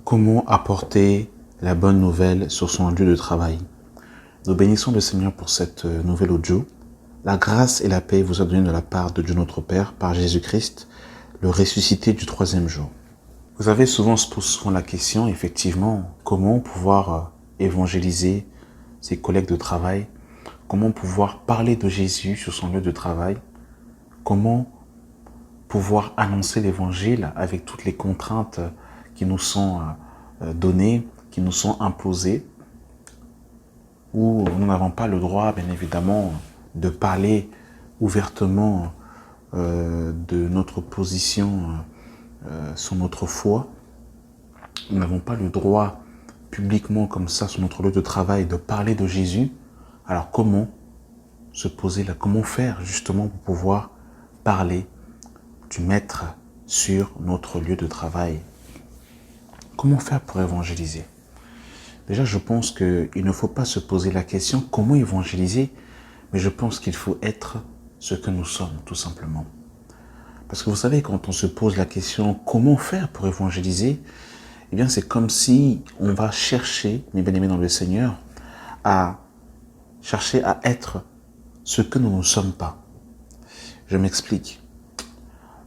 Comment apporter la bonne nouvelle sur son lieu de travail? Nous bénissons le Seigneur pour cette nouvelle audio. La grâce et la paix vous sont données de la part de Dieu notre Père par Jésus-Christ, le ressuscité du troisième jour. Vous avez souvent se pose souvent la question, effectivement, comment pouvoir évangéliser ses collègues de travail, comment pouvoir parler de Jésus sur son lieu de travail, comment pouvoir annoncer l'évangile avec toutes les contraintes qui nous sont données, qui nous sont imposées, où nous n'avons pas le droit, bien évidemment, de parler ouvertement de notre position sur notre foi. Nous n'avons pas le droit, publiquement comme ça, sur notre lieu de travail, de parler de Jésus. Alors comment se poser là, comment faire justement pour pouvoir parler du Maître sur notre lieu de travail? Comment faire pour évangéliser? Déjà, je pense qu'il ne faut pas se poser la question comment évangéliser, mais je pense qu'il faut être ce que nous sommes, tout simplement. Parce que vous savez, quand on se pose la question comment faire pour évangéliser, eh bien, c'est comme si on va chercher, mes bien-aimés dans le Seigneur, à chercher à être ce que nous ne sommes pas. Je m'explique.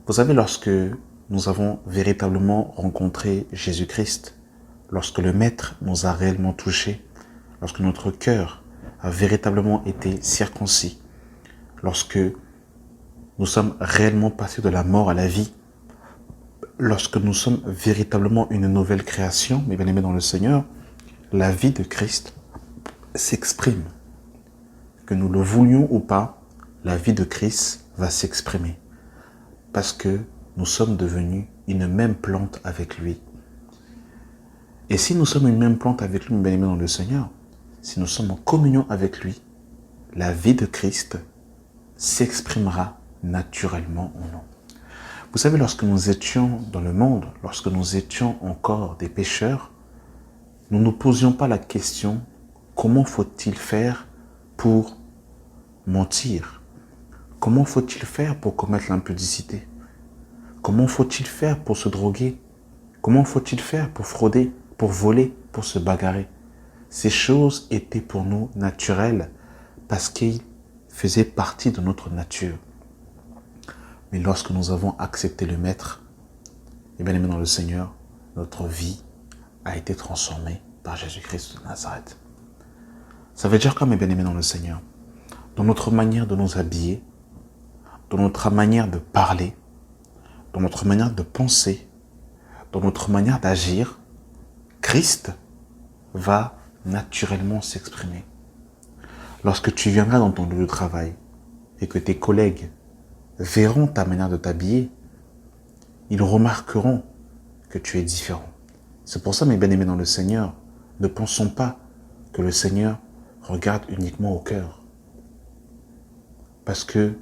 Vous savez, lorsque nous avons véritablement rencontré Jésus-Christ, lorsque le Maître nous a réellement touchés, lorsque notre cœur a véritablement été circoncis, lorsque nous sommes réellement passés de la mort à la vie, lorsque nous sommes véritablement une nouvelle création, mes bien-aimés dans le Seigneur, la vie de Christ s'exprime. Que nous le voulions ou pas, la vie de Christ va s'exprimer. Parce que nous sommes devenus une même plante avec lui. Et si nous sommes une même plante avec lui, mes bien-aimés dans le Seigneur, si nous sommes en communion avec lui, la vie de Christ s'exprimera naturellement en nous. Vous savez, lorsque nous étions dans le monde, lorsque nous étions encore des pécheurs, nous ne nous posions pas la question comment faut-il faire pour mentir? Comment faut-il faire pour commettre l'impudicité? Comment faut-il faire pour se droguer? Comment faut-il faire pour frauder, pour voler, pour se bagarrer? Ces choses étaient pour nous naturelles parce qu'ils faisaient partie de notre nature. Mais lorsque nous avons accepté le Maître, et bien aimé dans le Seigneur, notre vie a été transformée par Jésus-Christ de Nazareth. Ça veut dire quoi, mes bien-aimés dans le Seigneur? Dans notre manière de nous habiller, dans notre manière de parler, dans notre manière de penser, dans notre manière d'agir, Christ va naturellement s'exprimer. Lorsque tu viendras dans ton lieu de travail et que tes collègues verront ta manière de t'habiller, ils remarqueront que tu es différent. C'est pour ça, mes bien-aimés dans le Seigneur, ne pensons pas que le Seigneur regarde uniquement au cœur. Parce que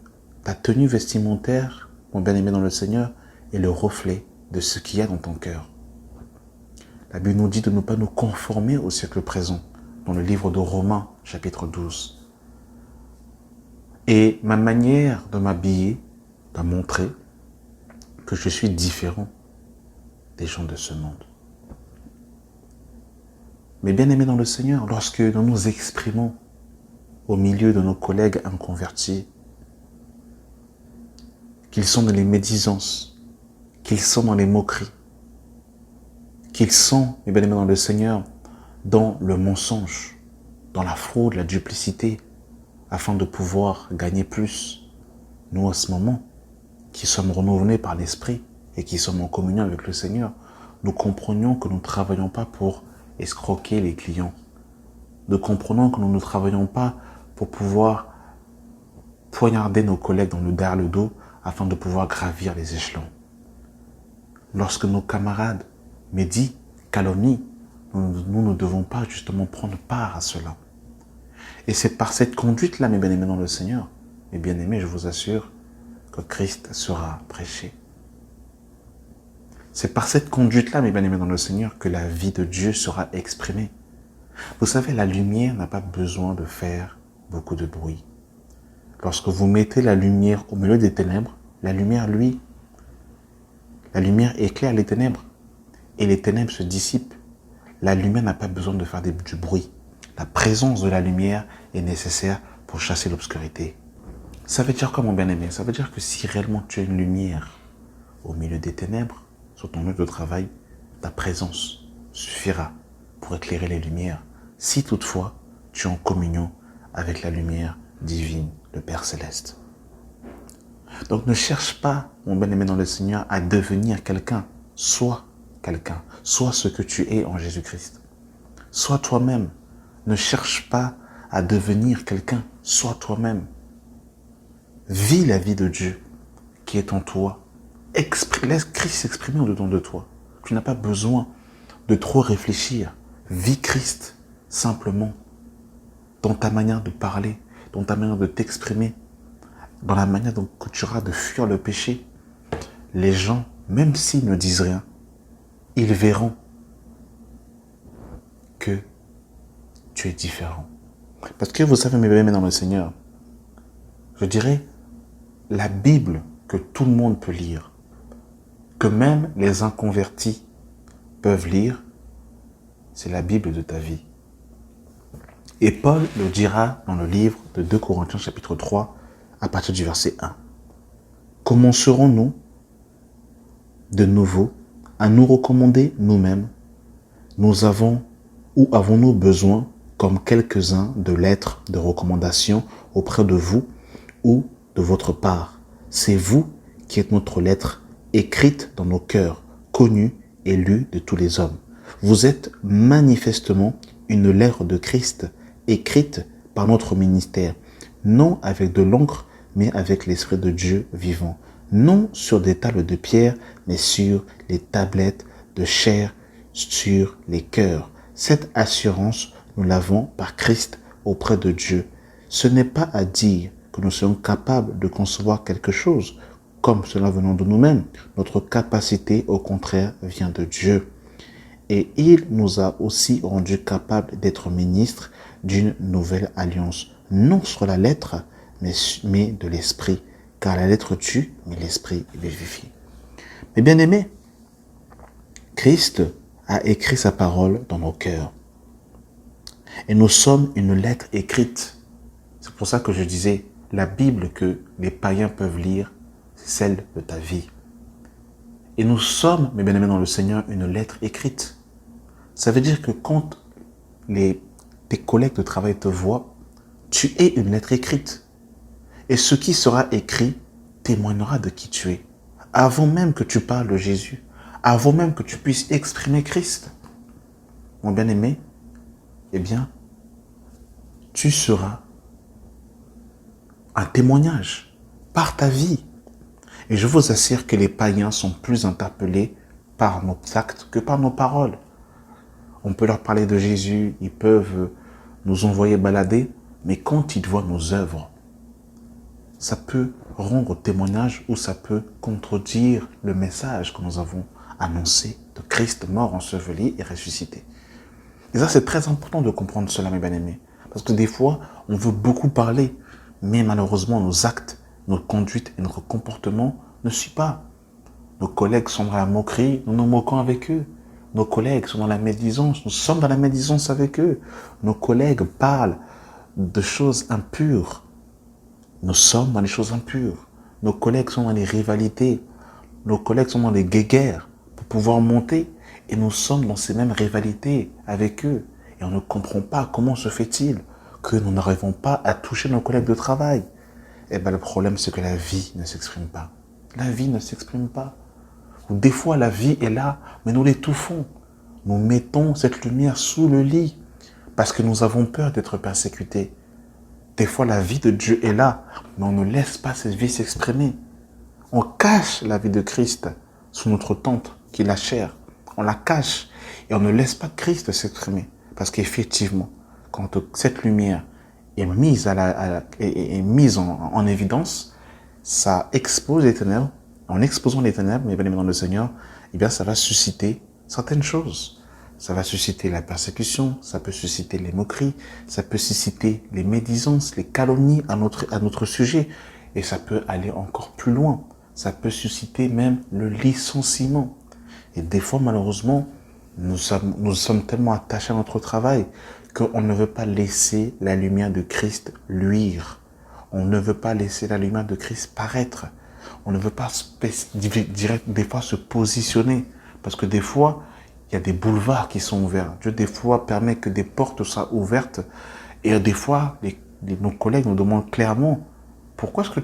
ta tenue vestimentaire, mon bien-aimé dans le Seigneur, est le reflet de ce qu'il y a dans ton cœur. La Bible nous dit de ne pas nous conformer au siècle présent, dans le livre de Romains, chapitre 12. Et ma manière de m'habiller va montrer que je suis différent des gens de ce monde. Mais bien aimés dans le Seigneur, lorsque nous nous exprimons au milieu de nos collègues inconvertis, qu'ils sont dans les médisances, qu'ils sont dans les moqueries, qu'ils sont, mes bien-aimés dans le Seigneur, dans le mensonge, dans la fraude, la duplicité, afin de pouvoir gagner plus. Nous, à ce moment, qui sommes renouvelés par l'Esprit et qui sommes en communion avec le Seigneur, nous comprenions que nous ne travaillons pas pour escroquer les clients. Nous comprenons que nous ne travaillons pas pour pouvoir poignarder nos collègues derrière le dos afin de pouvoir gravir les échelons. Lorsque nos camarades médisent, calomnient, nous ne devons pas justement prendre part à cela. Et c'est par cette conduite-là, mes bien-aimés dans le Seigneur, mes bien-aimés, je vous assure, que Christ sera prêché. C'est par cette conduite-là, mes bien-aimés dans le Seigneur, que la vie de Dieu sera exprimée. Vous savez, la lumière n'a pas besoin de faire beaucoup de bruit. Lorsque vous mettez la lumière au milieu des ténèbres, la lumière éclaire les ténèbres. et les ténèbres se dissipent. La lumière n'a pas besoin de faire du bruit. La présence de la lumière est nécessaire pour chasser l'obscurité. Ça veut dire quoi, mon bien-aimé? Ça veut dire que si réellement tu as une lumière au milieu des ténèbres, sur ton lieu de travail, ta présence suffira pour éclairer les lumières. Si toutefois, tu es en communion avec la lumière divine, le Père Céleste. Donc ne cherche pas, mon bien-aimé dans le Seigneur, à devenir quelqu'un. Sois quelqu'un. Sois ce que tu es en Jésus-Christ. Sois toi-même. Ne cherche pas à devenir quelqu'un. Sois toi-même. Vis la vie de Dieu qui est en toi. Laisse Christ s'exprimer au-dedans de toi. Tu n'as pas besoin de trop réfléchir. Vis Christ simplement dans ta manière de parler, dans ta manière de t'exprimer, dans la manière dont tu auras de fuir le péché. Les gens, même s'ils ne disent rien, ils verront que tu es différent. Parce que vous savez, mes bien-aimés dans le Seigneur, je dirais, la Bible que tout le monde peut lire, que même les inconvertis peuvent lire, c'est la Bible de ta vie. Et Paul le dira dans le livre de 2 Corinthiens chapitre 3, à partir du verset 1. Commencerons-nous de nouveau à nous recommander nous-mêmes? Nous avons ou avons-nous besoin, comme quelques-uns, de lettres de recommandation auprès de vous ou de votre part? C'est vous qui êtes notre lettre, écrite dans nos cœurs, connue et lue de tous les hommes. Vous êtes manifestement une lettre de Christ, écrite par notre ministère, non avec de l'encre, mais avec l'Esprit de Dieu vivant, non sur des tables de pierre, mais sur les tablettes de chair, sur les cœurs. Cette assurance, nous l'avons par Christ auprès de Dieu. Ce n'est pas à dire que nous sommes capables de concevoir quelque chose comme cela venant de nous-mêmes. Notre capacité, au contraire, vient de Dieu. Et il nous a aussi rendus capables d'être ministres d'une nouvelle alliance, non sur la lettre, mais de l'esprit, car la lettre tue, mais l'esprit vivifie. Mais bien aimés, Christ a écrit sa parole dans nos cœurs. Et nous sommes une lettre écrite. C'est pour ça que je disais, la Bible que les païens peuvent lire, c'est celle de ta vie. Et nous sommes, mes bien-aimés dans le Seigneur, une lettre écrite. Ça veut dire que quand tes collègues de travail te voient, tu es une lettre écrite. Et ce qui sera écrit témoignera de qui tu es. Avant même que tu parles de Jésus, avant même que tu puisses exprimer Christ, mon bien-aimé, eh bien, tu seras un témoignage par ta vie. Et je vous assure que les païens sont plus interpellés par nos actes que par nos paroles. On peut leur parler de Jésus, ils peuvent nous envoyer balader, mais quand ils voient nos œuvres, ça peut rendre témoignage ou ça peut contredire le message que nous avons annoncé de Christ mort, enseveli et ressuscité. Et ça, c'est très important de comprendre cela, mes bien-aimés. Parce que des fois, on veut beaucoup parler, mais malheureusement, nos actes, nos conduites et notre comportement ne suivent pas. Nos collègues sont dans la moquerie, nous nous moquons avec eux. Nos collègues sont dans la médisance, nous sommes dans la médisance avec eux. Nos collègues parlent de choses impures. Nous sommes dans les choses impures. Nos collègues sont dans les rivalités. Nos collègues sont dans les guéguerres pour pouvoir monter. Et nous sommes dans ces mêmes rivalités avec eux. Et on ne comprend pas comment se fait-il que nous n'arrivons pas à toucher nos collègues de travail. Eh bien, le problème, c'est que la vie ne s'exprime pas. La vie ne s'exprime pas. Des fois, la vie est là, mais nous l'étouffons. Nous mettons cette lumière sous le lit parce que nous avons peur d'être persécutés. Des fois, la vie de Dieu est là, mais on ne laisse pas cette vie s'exprimer. On cache la vie de Christ sous notre tente, qui est la chair. On la cache et on ne laisse pas Christ s'exprimer. Parce qu'effectivement, quand cette lumière est mise, en évidence, ça expose les ténèbres. En exposant les ténèbres, mes bien-aimés dans le Seigneur, eh bien, ça va susciter certaines choses. Ça va susciter la persécution, ça peut susciter les moqueries, ça peut susciter les médisances, les calomnies à notre sujet. Et ça peut aller encore plus loin. Ça peut susciter même le licenciement. Et des fois, malheureusement, nous sommes tellement attachés à notre travail qu'on ne veut pas laisser la lumière de Christ luire. On ne veut pas laisser la lumière de Christ paraître. On ne veut pas des fois se positionner. Parce que des fois, il y a des boulevards qui sont ouverts. Dieu, des fois, permet que des portes soient ouvertes. Et des fois, nos collègues nous demandent clairement, pourquoi est-ce que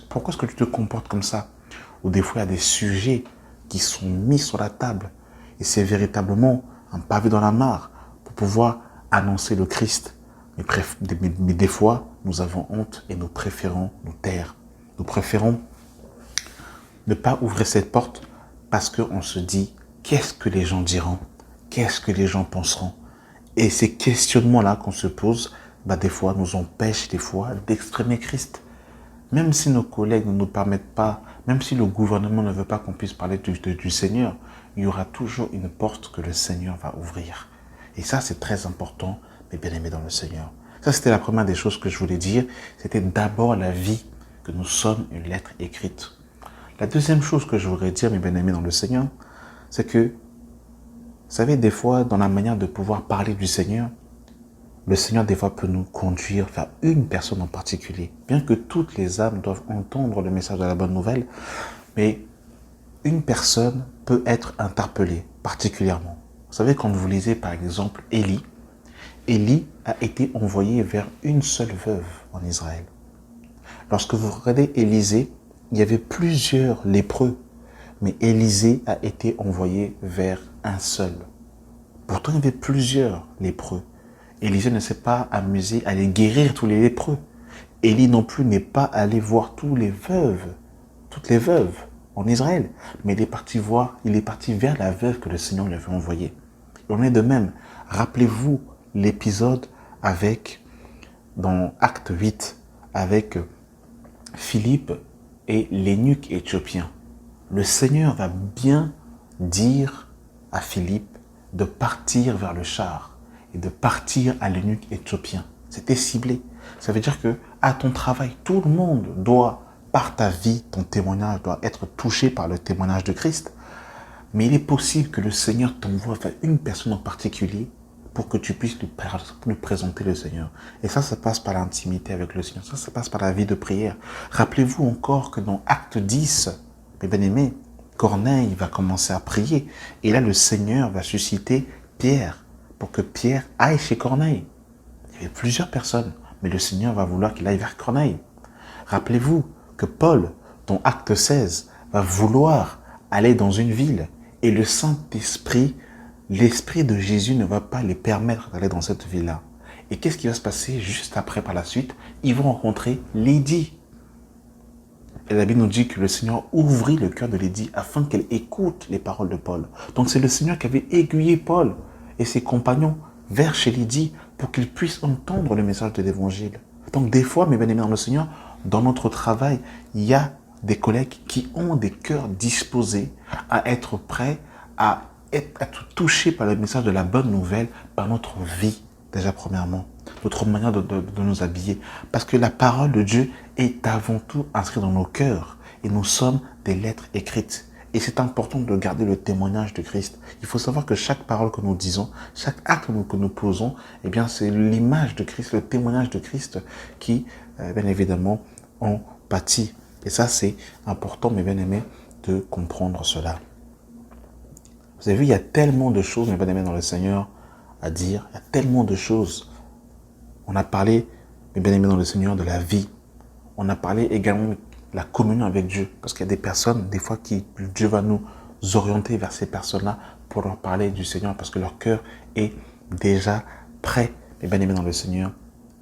pourquoi est-ce que tu te comportes comme ça? Ou des fois, il y a des sujets qui sont mis sur la table. Et c'est véritablement un pavé dans la mare pour pouvoir annoncer le Christ. Mais des fois, nous avons honte et nous préférons nous taire. Nous préférons ne pas ouvrir cette porte parce qu'on se dit, qu'est-ce que les gens diront? Qu'est-ce que les gens penseront? Et ces questionnements-là qu'on se pose, des fois, nous empêchent d'exprimer Christ. Même si nos collègues ne nous permettent pas, même si le gouvernement ne veut pas qu'on puisse parler du Seigneur, il y aura toujours une porte que le Seigneur va ouvrir. Et ça, c'est très important, mes bien-aimés dans le Seigneur. Ça, c'était la première des choses que je voulais dire. C'était d'abord la vie, que nous sommes une lettre écrite. La deuxième chose que je voudrais dire, mes bien-aimés dans le Seigneur, c'est que, vous savez, des fois, dans la manière de pouvoir parler du Seigneur, le Seigneur, des fois, peut nous conduire vers une personne en particulier. Bien que toutes les âmes doivent entendre le message de la bonne nouvelle, mais une personne peut être interpellée particulièrement. Vous savez, quand vous lisez, par exemple, Élie a été envoyé vers une seule veuve en Israël. Lorsque vous regardez Élisée, il y avait plusieurs lépreux, mais Élisée a été envoyé vers un seul. Pourtant, il y avait plusieurs lépreux. Élisée ne s'est pas amusé à aller guérir tous les lépreux. Élie non plus n'est pas allé voir toutes les veuves en Israël. Mais il est parti vers la veuve que le Seigneur lui avait envoyée. Il en est de même. Rappelez-vous l'épisode dans Acte 8, avec Philippe et l'eunuque éthiopien. Le Seigneur va bien dire à Philippe de partir vers le char et de partir à l'eunuque éthiopien. C'était ciblé. Ça veut dire que à ton travail, tout le monde doit, par ta vie, ton témoignage doit être touché par le témoignage de Christ. Mais il est possible que le Seigneur t'envoie vers une personne en particulier pour que tu puisses lui présenter le Seigneur. Et ça passe par l'intimité avec le Seigneur. Ça passe par la vie de prière. Rappelez-vous encore que dans Acte 10, mes bien-aimés, Corneille va commencer à prier. Et là, le Seigneur va susciter Pierre pour que Pierre aille chez Corneille. Il y avait plusieurs personnes, mais le Seigneur va vouloir qu'il aille vers Corneille. Rappelez-vous que Paul, dans Acte 16, va vouloir aller dans une ville et le Saint-Esprit, l'Esprit de Jésus ne va pas les permettre d'aller dans cette ville-là. Et qu'est-ce qui va se passer juste après, par la suite? Ils vont rencontrer Lydie. Et la Bible nous dit que le Seigneur ouvrit le cœur de Lydie afin qu'elle écoute les paroles de Paul. Donc c'est le Seigneur qui avait aiguillé Paul et ses compagnons vers chez Lydie pour qu'ils puissent entendre le message de l'Évangile. Donc des fois, mes bien-aimés dans le Seigneur, dans notre travail, il y a des collègues qui ont des cœurs disposés à être prêts à être touchés par le message de la bonne nouvelle, par notre vie, déjà premièrement, notre manière de nous habiller. Parce que la parole de Dieu est avant tout inscrite dans nos cœurs et nous sommes des lettres écrites. Et c'est important de garder le témoignage de Christ. Il faut savoir que chaque parole que nous disons, chaque acte que nous posons, eh bien, c'est l'image de Christ, le témoignage de Christ qui, bien évidemment, en pâtit. Et ça, c'est important, mes bien-aimés, de comprendre cela. Vous avez vu, il y a tellement de choses, mes bien-aimés, dans le Seigneur à dire. Il y a tellement de choses. On a parlé, mes bien-aimés, dans le Seigneur, de la vie. On a parlé également de la communion avec Dieu. Parce qu'il y a des personnes, des fois, Dieu va nous orienter vers ces personnes-là pour leur parler du Seigneur. Parce que leur cœur est déjà prêt, mes bien-aimés, dans le Seigneur,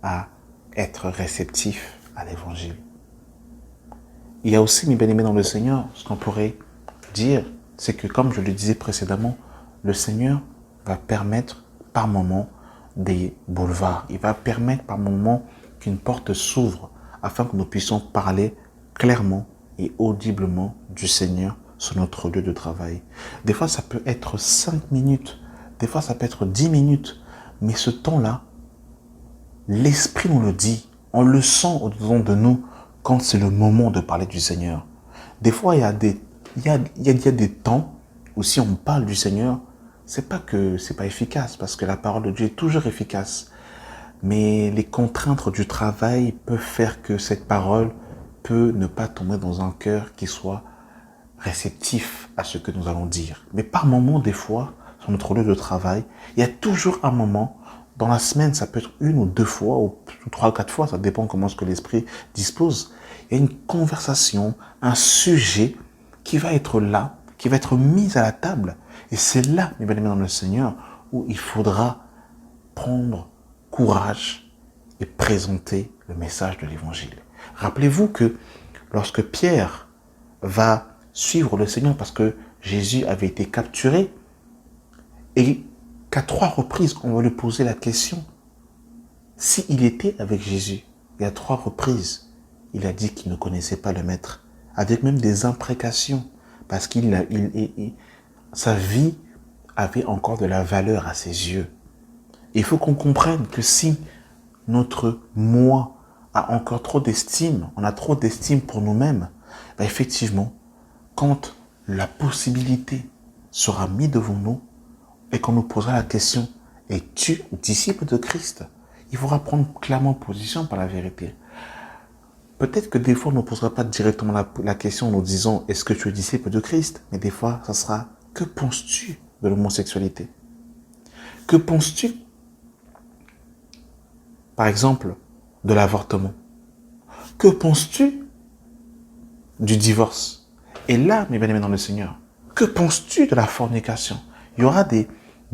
à être réceptif à l'Évangile. Il y a aussi, mes bien-aimés dans le Seigneur, ce qu'on pourrait dire, c'est que, comme je le disais précédemment, le Seigneur va permettre par moments des boulevards. Il va permettre par moments qu'une porte s'ouvre afin que nous puissions parler clairement et audiblement du Seigneur sur notre lieu de travail. Des fois, ça peut être 5 minutes, des fois, ça peut être 10 minutes, mais ce temps-là, l'Esprit nous le dit, on le sent au-dedans de nous quand c'est le moment de parler du Seigneur. Des fois, il y a des temps ou si on parle du Seigneur, c'est pas que c'est pas efficace, parce que la parole de Dieu est toujours efficace. Mais les contraintes du travail peuvent faire que cette parole peut ne pas tomber dans un cœur qui soit réceptif à ce que nous allons dire. Mais par moment, des fois, sur notre lieu de travail, il y a toujours un moment, dans la semaine, ça peut être 1 ou 2 fois, ou 3 ou 4 fois, ça dépend comment ce que l'esprit dispose. Il y a une conversation, un sujet qui va être là, qui va être mis à la table. Et c'est là, mes bien-aimés dans le Seigneur, où il faudra prendre courage et présenter le message de l'Évangile. Rappelez-vous que lorsque Pierre va suivre le Seigneur parce que Jésus avait été capturé et qu'à 3 reprises, on va lui poser la question s'il était avec Jésus. Et à 3 reprises, il a dit qu'il ne connaissait pas le Maître, avec même des imprécations, parce que sa vie avait encore de la valeur à ses yeux. Il faut qu'on comprenne que si notre moi a encore trop d'estime, on a trop d'estime pour nous-mêmes, ben effectivement, quand la possibilité sera mise devant nous et qu'on nous posera la question « Es-tu disciple de Christ ?» Il faudra prendre clairement position par la vérité. Peut-être que des fois, on ne posera pas directement la question en nous disant « Est-ce que tu es disciple de Christ ?» Mais des fois, ça sera « Que penses-tu de l'homosexualité ?» Que penses-tu, par exemple, de l'avortement? Que penses-tu du divorce? Et là, mes bien-aimés dans le Seigneur, que penses-tu de la fornication? Il y aura des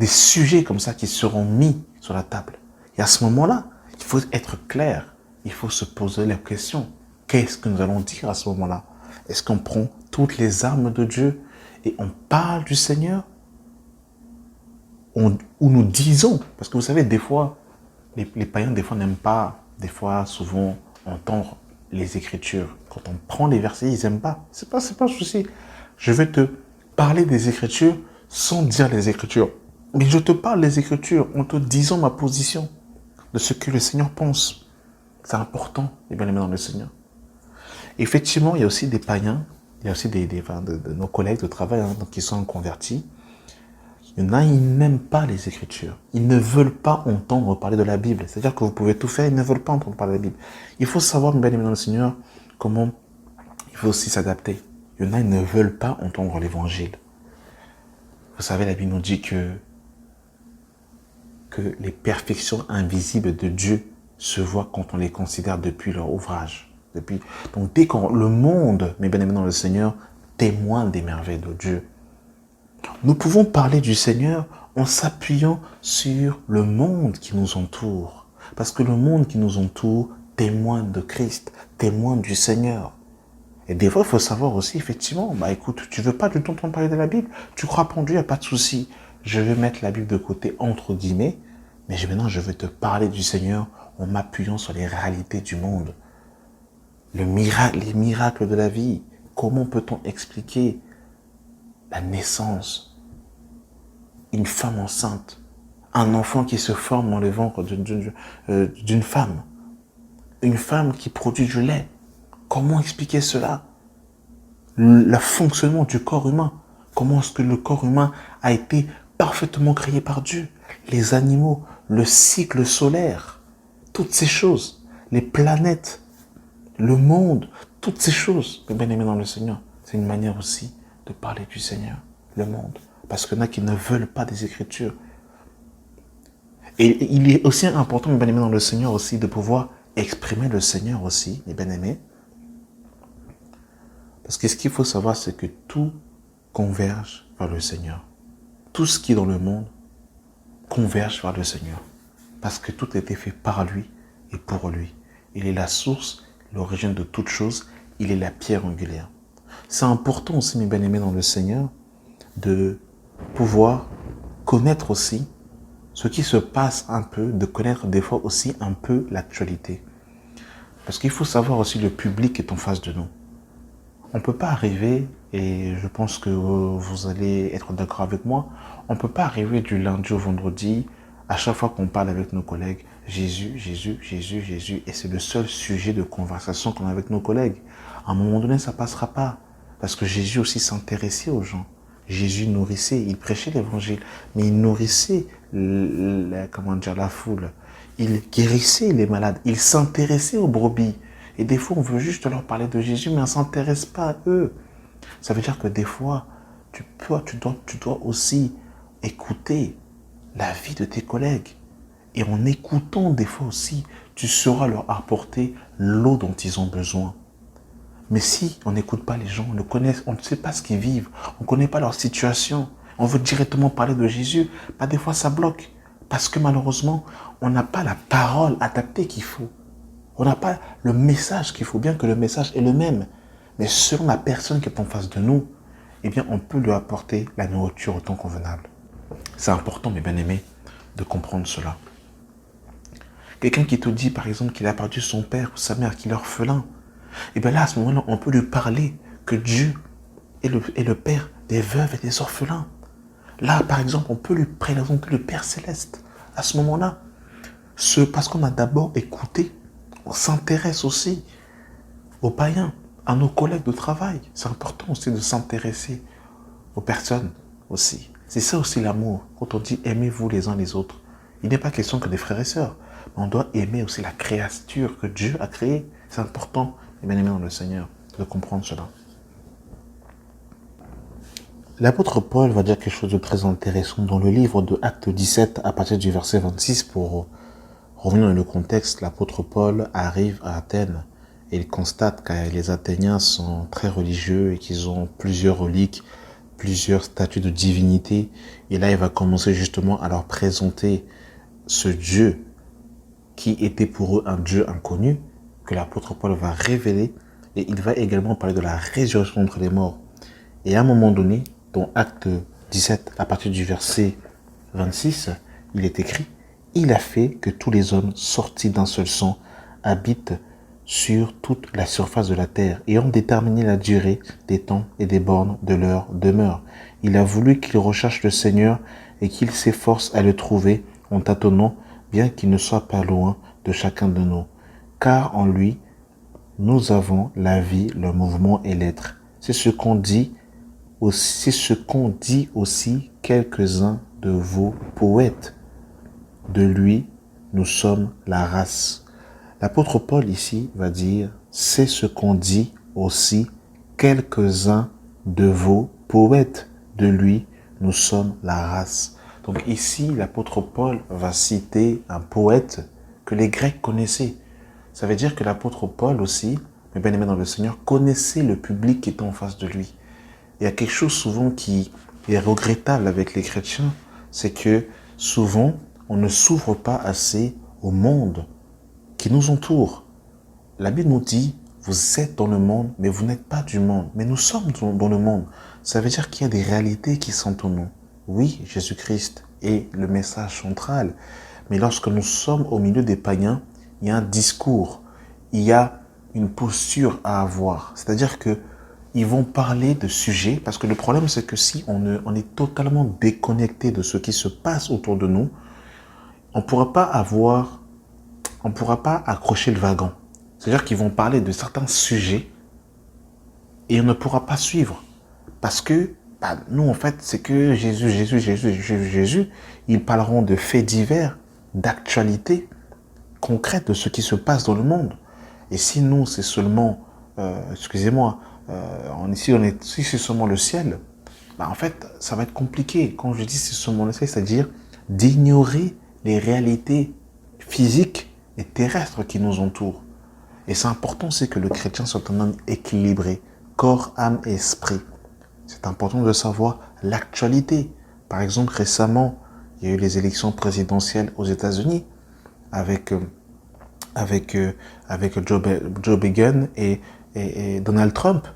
sujets comme ça qui seront mis sur la table. Et à ce moment-là, il faut être clair. Il faut se poser la question. Qu'est-ce que nous allons dire à ce moment-là? Est-ce qu'on prend toutes les armes de Dieu et on parle du Seigneur? Ou nous disons, parce que vous savez, des fois, les païens, des fois, n'aiment pas, des fois, souvent, entendre les Écritures. Quand on prend les versets, ils n'aiment pas. C'est pas un souci. Je vais te parler des Écritures sans dire les Écritures. Mais je te parle des Écritures en te disant ma position de ce que le Seigneur pense. C'est important, les bien-aimés dans le Seigneur. Effectivement, il y a aussi des païens, il y a aussi de nos collègues de travail qui sont convertis. Il y en a, ils n'aiment pas les Écritures. Ils ne veulent pas entendre parler de la Bible. C'est-à-dire que vous pouvez tout faire, ils ne veulent pas entendre parler de la Bible. Il faut savoir, mes bien-aimés dans le Seigneur, comment il faut aussi s'adapter. Il y en a, ils ne veulent pas entendre l'Évangile. Vous savez, la Bible nous dit que les perfections invisibles de Dieu se voient quand on les considère depuis leur ouvrage. Donc, dès que le monde, mes bien-aimés dans le Seigneur, témoigne des merveilles de Dieu. Nous pouvons parler du Seigneur en s'appuyant sur le monde qui nous entoure. Parce que le monde qui nous entoure témoigne de Christ, témoigne du Seigneur. Et des fois, il faut savoir aussi, effectivement, écoute, tu veux pas du tout entendre parler de la Bible, tu crois pas en Dieu, il n'y a pas de souci. Je vais mettre la Bible de côté, entre guillemets, mais maintenant, je vais te parler du Seigneur en m'appuyant sur les réalités du monde. Les miracles de la vie. Comment peut-on expliquer la naissance, une femme enceinte, un enfant qui se forme dans le ventre d'une femme, une femme qui produit du lait? Comment expliquer cela? Le fonctionnement du corps humain. Comment est-ce que le corps humain a été parfaitement créé par Dieu? Les animaux, le cycle solaire, toutes ces choses, les planètes, le monde, toutes ces choses, mes bien-aimés dans le Seigneur, c'est une manière aussi de parler du Seigneur, le monde. Parce qu'il y en a qui ne veulent pas des Écritures. Et il est aussi important, mes bien-aimés dans le Seigneur aussi, de pouvoir exprimer le Seigneur aussi, mes bien-aimés. Parce que ce qu'il faut savoir, c'est que tout converge vers le Seigneur. Tout ce qui est dans le monde converge vers le Seigneur. Parce que tout a été fait par lui et pour lui. Il est la source, l'origine de toute chose. Il est la pierre angulaire. C'est important aussi, mes bien-aimés dans le Seigneur, de pouvoir connaître aussi ce qui se passe un peu, de connaître des fois aussi un peu l'actualité. Parce qu'il faut savoir aussi le public qui est en face de nous. On ne peut pas arriver, et je pense que vous allez être d'accord avec moi, on ne peut pas arriver du lundi au vendredi, à chaque fois qu'on parle avec nos collègues, Jésus, Jésus, Jésus, Jésus, et c'est le seul sujet de conversation qu'on a avec nos collègues. À un moment donné, ça ne passera pas, parce que Jésus aussi s'intéressait aux gens. Jésus nourrissait, il prêchait l'évangile, mais il nourrissait la foule. Il guérissait les malades, il s'intéressait aux brebis. Et des fois, on veut juste leur parler de Jésus, mais on ne s'intéresse pas à eux. Ça veut dire que des fois, tu dois aussi écouter la vie de tes collègues. Et en écoutant des fois aussi, tu sauras leur apporter l'eau dont ils ont besoin. Mais si on n'écoute pas les gens, on ne sait pas ce qu'ils vivent, on ne connaît pas leur situation, on veut directement parler de Jésus, des fois ça bloque. Parce que malheureusement, on n'a pas la parole adaptée qu'il faut. On n'a pas le message qu'il faut, bien que le message est le même. Mais selon la personne qui est en face de nous, eh bien, on peut lui apporter la nourriture au temps convenable. C'est important, mes bien-aimés, de comprendre cela. Quelqu'un qui te dit, par exemple, qu'il a perdu son père ou sa mère, qu'il est orphelin, et bien là, à ce moment-là, on peut lui parler que Dieu est le Père des veuves et des orphelins. Là, par exemple, on peut lui présenter le Père Céleste. À ce moment-là, parce qu'on a d'abord écouté, on s'intéresse aussi aux païens, à nos collègues de travail. C'est important aussi de s'intéresser aux personnes aussi. C'est ça aussi l'amour. Quand on dit aimez-vous les uns les autres, il n'est pas question que des frères et sœurs. Mais on doit aimer aussi la créature que Dieu a créée. C'est important, et bien aimé dans le Seigneur, de comprendre cela. L'apôtre Paul va dire quelque chose de très intéressant dans le livre de Actes 17 à partir du verset 26. Pour revenir dans le contexte, l'apôtre Paul arrive à Athènes et il constate que les Athéniens sont très religieux et qu'ils ont plusieurs reliques, plusieurs statues de divinité. Et là, il va commencer justement à leur présenter ce Dieu qui était pour eux un Dieu inconnu, que l'apôtre Paul va révéler. Et il va également parler de la résurrection entre les morts. Et à un moment donné, dans Acte 17, à partir du verset 26, il est écrit « Il a fait que tous les hommes sortis d'un seul sang habitent sur toute la surface de la terre et ont déterminé la durée des temps et des bornes de leur demeure. Il a voulu qu'ils recherchent le Seigneur et qu'ils s'efforcent à le trouver en tâtonnant, bien qu'il ne soit pas loin de chacun de nous. Car en lui, nous avons la vie, le mouvement et l'être. » C'est ce qu'ont dit aussi quelques-uns de vos poètes. De lui, nous sommes la race. L'apôtre Paul ici va dire, c'est ce qu'ont dit aussi quelques-uns de vos poètes. De lui, nous sommes la race. Donc ici, l'apôtre Paul va citer un poète que les Grecs connaissaient. Ça veut dire que l'apôtre Paul aussi, mes bien-aimés dans le Seigneur, connaissait le public qui était en face de lui. Il y a quelque chose souvent qui est regrettable avec les chrétiens, c'est que souvent, on ne s'ouvre pas assez au monde qui nous entoure. La Bible nous dit, vous êtes dans le monde, mais vous n'êtes pas du monde. Mais nous sommes dans le monde. Ça veut dire qu'il y a des réalités qui sont en nous. Oui, Jésus-Christ est le message central. Mais lorsque nous sommes au milieu des païens, il y a un discours, il y a une posture à avoir. C'est-à-dire que ils vont parler de sujets, parce que le problème c'est que si on est totalement déconnecté de ce qui se passe autour de nous, on ne pourra pas accrocher le wagon. C'est-à-dire qu'ils vont parler de certains sujets et on ne pourra pas suivre. Parce que nous en fait c'est que Jésus, ils parleront de faits divers, d'actualités concrètes de ce qui se passe dans le monde. Et si nous c'est seulement, si c'est seulement le ciel, en fait, ça va être compliqué. Quand je dis c'est seulement le ciel, c'est-à-dire d'ignorer les réalités physiques et terrestres qui nous entourent. Et c'est important, c'est que le chrétien soit un homme équilibré, corps, âme et esprit. C'est important de savoir l'actualité. Par exemple, récemment, il y a eu les élections présidentielles aux États-Unis avec Joe Biden et Donald Trump.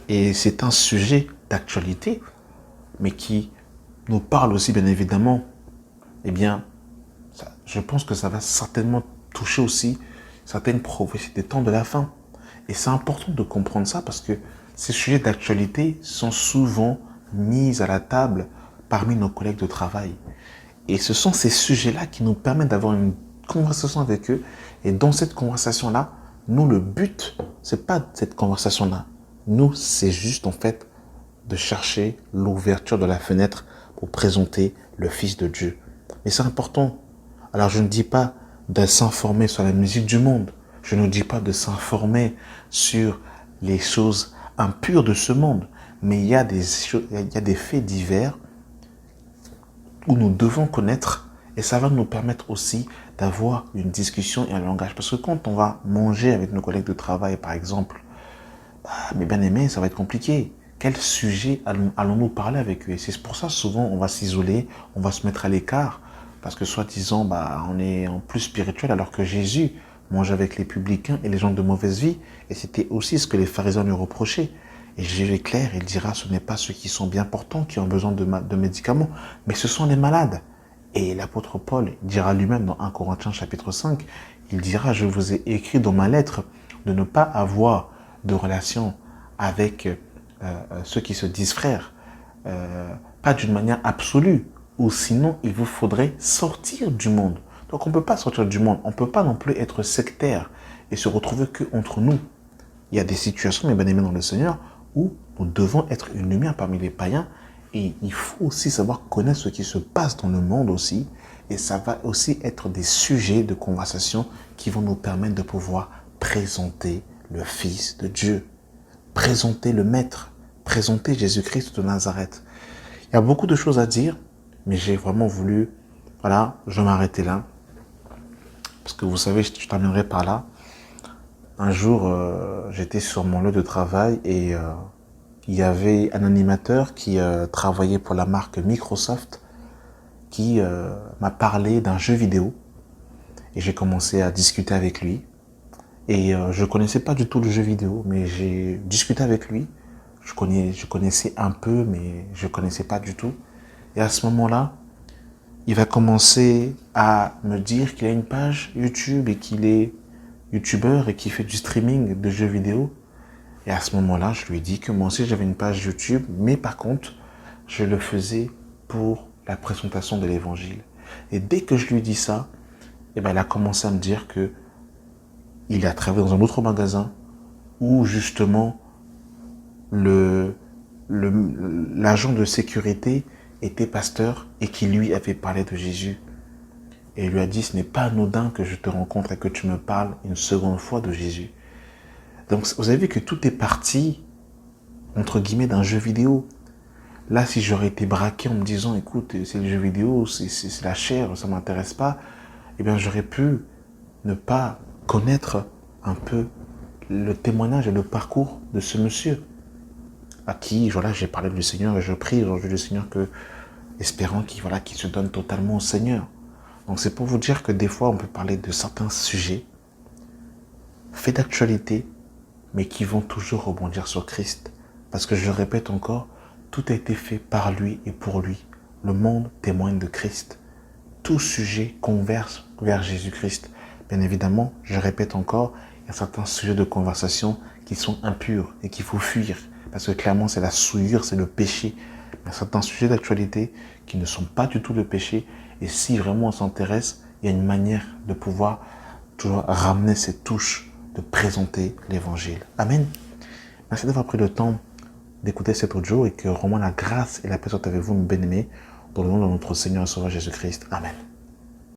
Et c'est un sujet d'actualité, mais qui nous parle aussi, bien évidemment. Eh bien, je pense que ça va certainement toucher aussi certaines prophéties des temps de la fin. Et c'est important de comprendre ça parce que ces sujets d'actualité sont souvent mis à la table parmi nos collègues de travail. Et ce sont ces sujets-là qui nous permettent d'avoir une conversation avec eux. Et dans cette conversation-là, nous, le but, c'est pas cette conversation-là. Nous, c'est juste en fait de chercher l'ouverture de la fenêtre pour présenter le Fils de Dieu. Mais c'est important. Alors je ne dis pas de s'informer sur la musique du monde. Je ne dis pas de s'informer sur les choses impures de ce monde. Mais il y a des faits divers où nous devons connaître, et ça va nous permettre aussi d'avoir une discussion et un langage. Parce que quand on va manger avec nos collègues de travail, par exemple, mais bien aimé, ça va être compliqué. Quel sujet allons-nous parler avec eux? Et c'est pour ça, souvent, on va s'isoler, on va se mettre à l'écart, parce que soi-disant, on est en plus spirituel, alors que Jésus mange avec les publicains et les gens de mauvaise vie. Et c'était aussi ce que les pharisiens lui reprochaient. Et Jésus est clair, il dira, ce n'est pas ceux qui sont bien portants qui ont besoin de médicaments, mais ce sont les malades. Et l'apôtre Paul dira lui-même dans 1 Corinthiens chapitre 5, il dira, je vous ai écrit dans ma lettre de ne pas avoir de relation avec ceux qui se disent frères, pas d'une manière absolue, ou sinon il vous faudrait sortir du monde. Donc on ne peut pas sortir du monde, on ne peut pas non plus être sectaire et se retrouver qu'entre nous. Il y a des situations, mes bien-aimés dans le Seigneur, où nous devons être une lumière parmi les païens, et il faut aussi savoir connaître ce qui se passe dans le monde aussi, et ça va aussi être des sujets de conversation qui vont nous permettre de pouvoir présenter le Fils de Dieu, présenter le Maître, présenter Jésus-Christ de Nazareth. Il y a beaucoup de choses à dire, mais j'ai vraiment voulu, voilà, je vais m'arrêter là, parce que vous savez, je terminerai par là. Un jour, j'étais sur mon lieu de travail et il y avait un animateur qui travaillait pour la marque Microsoft qui m'a parlé d'un jeu vidéo et j'ai commencé à discuter avec lui. Et je connaissais pas du tout le jeu vidéo, mais j'ai discuté avec lui. Je connaissais un peu, mais je connaissais pas du tout. Et à ce moment-là, il va commencer à me dire qu'il a une page YouTube et qu'il est youtubeur et qui fait du streaming de jeux vidéo. Et à ce moment-là, je lui ai dit que moi aussi j'avais une page YouTube, mais par contre, je le faisais pour la présentation de l'évangile. Et dès que je lui ai dit ça, il a commencé à me dire que il a travaillé dans un autre magasin où justement l'agent de sécurité était pasteur et qui lui avait parlé de Jésus. Et il lui a dit, ce n'est pas anodin que je te rencontre et que tu me parles une seconde fois de Jésus. Donc vous avez vu que tout est parti, entre guillemets, d'un jeu vidéo. Là, si j'aurais été braqué en me disant, écoute, c'est le jeu vidéo, c'est la chair, ça ne m'intéresse pas, eh bien j'aurais pu ne pas connaître un peu le témoignage et le parcours de ce monsieur à qui voilà, j'ai parlé du Seigneur et je prie aujourd'hui le Seigneur espérant qu'il se donne totalement au Seigneur. Donc c'est pour vous dire que des fois on peut parler de certains sujets, faits d'actualité, mais qui vont toujours rebondir sur Christ. Parce que je répète encore, tout a été fait par lui et pour lui. Le monde témoigne de Christ. Tout sujet converge vers Jésus-Christ. Bien évidemment, je répète encore, il y a certains sujets de conversation qui sont impurs et qu'il faut fuir. Parce que clairement, c'est la souillure, c'est le péché. Il y a certains sujets d'actualité qui ne sont pas du tout le péché. Et si vraiment on s'intéresse, il y a une manière de pouvoir toujours ramener cette touche de présenter l'évangile. Amen. Merci d'avoir pris le temps d'écouter cet audio et que vraiment la grâce et la paix soient avec vous, mes bien-aimés, dans le nom de notre Seigneur et Sauveur Jésus-Christ. Amen.